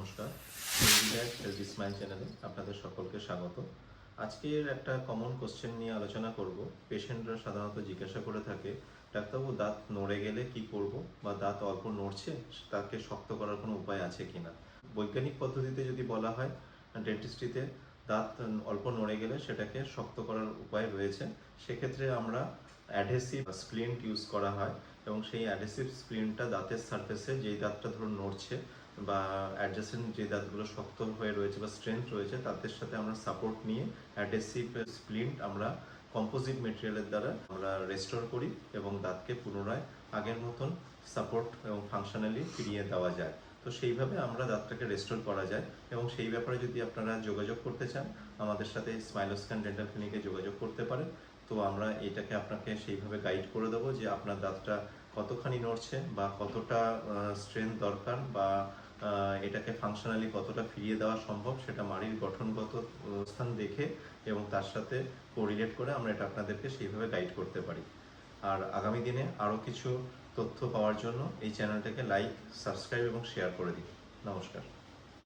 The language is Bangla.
নমস্কার, এসডি স্মাইল চ্যানেলে আপনাদের সকলকে স্বাগত। আজকের একটা কমন কোশ্চেন নিয়ে আলোচনা করব। পেশেন্টরা সাধারণত জিজ্ঞাসা করে থাকে, ডাক্তারবাবু দাঁত নড়ে গেলে কি করব, বা দাঁত অল্প নড়ছে, তাকে শক্ত করার কোনো উপায় আছে কিনা। বৈজ্ঞানিক পদ্ধতিতে যদি বলা হয়, ডেন্টিস্ট্রিতে দাঁত অল্প নড়ে গেলে সেটাকে শক্ত করার উপায় রয়েছে। সেক্ষেত্রে আমরা অ্যাডহেসিভ স্প্লিন্ট ইউজ করা হয়, এবং সেই অ্যাডহেসিভ স্প্লিন্টটা দাঁতের সারফেসে, যেই দাঁতটা ধরুন নড়ছে বা অ্যাডজাসেন্ট যে দাঁতগুলো শক্ত হয়ে রয়েছে বা স্ট্রেংথ রয়েছে, তাদের সাথে আমরা সাপোর্ট নিয়ে অ্যাডহেসিভ স্প্লিন্ট আমরা কম্পোজিট মেটেরিয়ালের দ্বারা আমরা রেস্টোর করি এবং দাঁতকে পুনরায় আগের মতন সাপোর্ট এবং ফাংশনালি ফিরিয়ে দেওয়া যায়। তো সেইভাবে আমরা দাঁতটাকে রেস্টোর করা যায়, এবং সেই ব্যাপারে যদি আপনারা যোগাযোগ করতে চান, আমাদের সাথে স্মাইলোস্ক্যান ডেন্টাল ক্লিনিকে যোগাযোগ করতে পারেন। তো আমরা এটাকে আপনাকে সেইভাবে গাইড করে দেবো যে আপনার দাঁতটা কতখানি নড়ছে বা কতটা স্ট্রেংথ দরকার, বা এটাকে ফাংশনালি কতটা ফিরিয়ে দেওয়া সম্ভব, সেটা মাড়ির গঠনগত স্থান দেখে এবং তার সাথে কোরিলেট করে আমরা এটা আপনাদেরকে সেইভাবে গাইড করতে পারি। আর আগামী দিনে আরও কিছু তথ্য পাওয়ার জন্য এই চ্যানেলটাকে লাইক, সাবস্ক্রাইব এবং শেয়ার করে দিন। নমস্কার।